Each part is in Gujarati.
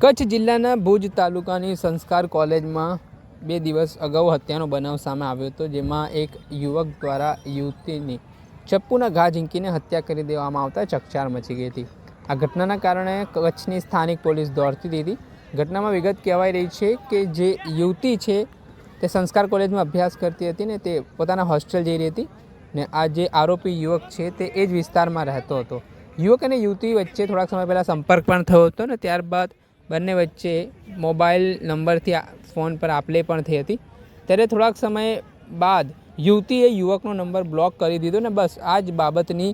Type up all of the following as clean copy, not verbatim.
કચ્છ જિલ્લાના ભુજ તાલુકાની સંસ્કાર કોલેજમાં 2 દિવસ અગાઉ હત્યાનો બનાવ સામે આવ્યો હતો, જેમાં એક યુવક દ્વારા યુવતીની ચપ્પુના ઘા ઝીંકીને હત્યા કરી દેવામાં આવતા ચકચાર મચી ગઈ હતી। આ ઘટનાના કારણે કચ્છની સ્થાનિક પોલીસ દોડતી હતી। ઘટનામાં વિગત કહેવાઈ રહી છે કે જે યુવતી છે તે સંસ્કાર કોલેજમાં અભ્યાસ કરતી હતી ને તે પોતાના હોસ્ટેલ જઈ રહી હતી ને આ જે આરોપી યુવક છે તે એ જ વિસ્તારમાં રહેતો હતો। યુવક અને યુવતી વચ્ચે થોડાક સમય પહેલાં સંપર્ક પણ થયો હતો ને ત્યારબાદ બંને વચ્ચે મોબાઈલ નંબરથી ફોન પર આપ-લે પણ થઈ હતી। ત્યારે થોડાક સમય બાદ યુવતીએ યુવકનો નંબર બ્લોક કરી દીધો ને બસ આ જ બાબતની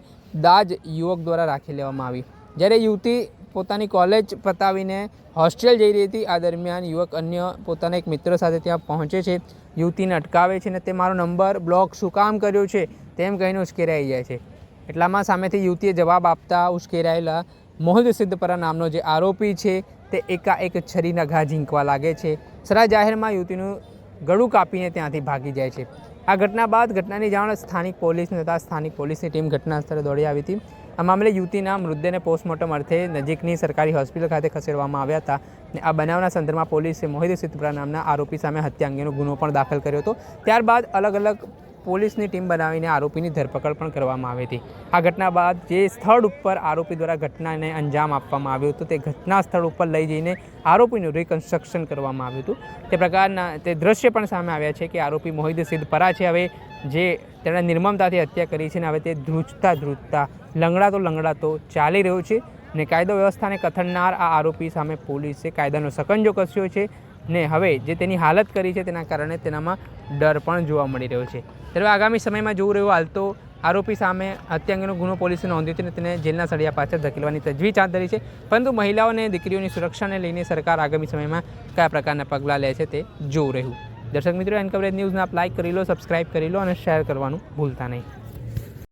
દાજ યુવક દ્વારા રાખી લેવામાં આવી। જ્યારે યુવતી પોતાની કોલેજ પતાવીને હોસ્ટેલ જઈ રહી હતી, આ દરમિયાન યુવક અન્ય પોતાના એક મિત્ર સાથે ત્યાં પહોંચે છે, યુવતીને અટકાવે છે ને તે મારો નંબર બ્લોક શું કામ કર્યો છે તેમ કહીને ઉશ્કેરાઈ જાય છે। એટલામાં સામેથી યુવતીએ જવાબ આપતા ઉશ્કેરાયેલા મોહિત સિદ્ધપરા નામનો જે આરોપી છે તે એકાએક છરીના ઘા ઝીંકવા લાગે છે। સરા જાહેરમાં યુવતીનું ગળું કાપીને ત્યાંથી ભાગી જાય છે। આ ઘટના બાદ ઘટનાની જાણ સ્થાનિક પોલીસને થતાં સ્થાનિક પોલીસની ટીમ ઘટના સ્થળે દોડી આવી હતી। આ મામલે યુવતીના મૃતદેહને પોસ્ટમોર્ટમ અર્થે નજીકની સરકારી હોસ્પિટલ ખાતે ખસેડવામાં આવ્યા હતા અને આ બનાવના સંદર્ભમાં પોલીસે મોહિત સિદ્ધપરા નામના આરોપી સામે હત્યા અંગેનો ગુનો પણ દાખલ કર્યો હતો। ત્યારબાદ અલગ અલગ પોલીસની ટીમ બનાવીને આરોપીની ધરપકડ પણ કરવામાં આવી હતી। આ ઘટના બાદ જે સ્થળ ઉપર આરોપી દ્વારા ઘટનાને અંજામ આપવામાં આવ્યો હતો તે ઘટના સ્થળ ઉપર લઈ જઈને આરોપીનું રિકન્સ્ટ્રક્શન કરવામાં આવ્યું હતું। તે પ્રકારના તે દ્રશ્ય પણ સામે આવ્યા છે કે આરોપી મોહિત સિદ્ધપરા છે હવે જે તેણે નિર્મમતાથી હત્યા કરી છે ને હવે તે ધ્રુજતા લંગડાતો ચાલી રહ્યો છે ને કાયદો વ્યવસ્થાને કથળનાર આ આરોપી સામે પોલીસે કાયદાનો સકંજો કસ્યો છે ને હવે જે તેની હાલત કરી છે તેના કારણે તેનામાં ડર પણ જોવા મળી રહ્યો છે। ત્યારે આગામી સમયમાં જોવું રહ્યું હાલ તો આરોપી સામે હત્યા અંગેનો ગુનો પોલીસે નોંધ્યો છે અને તેને જેલના સળિયા પાછળ ધકેલવાની તજવીજ હાથ ધરી છે, પરંતુ મહિલાઓ અને દીકરીઓની સુરક્ષાને લઈને સરકાર આગામી સમયમાં કયા પ્રકારના પગલાં લે છે તે જોવું રહ્યું। દર્શક મિત્રો, એન કવરેજ ન્યૂઝને આપ લાઇક કરી લો, સબસ્ક્રાઇબ કરી લો અને શેર કરવાનું ભૂલતા નહીં।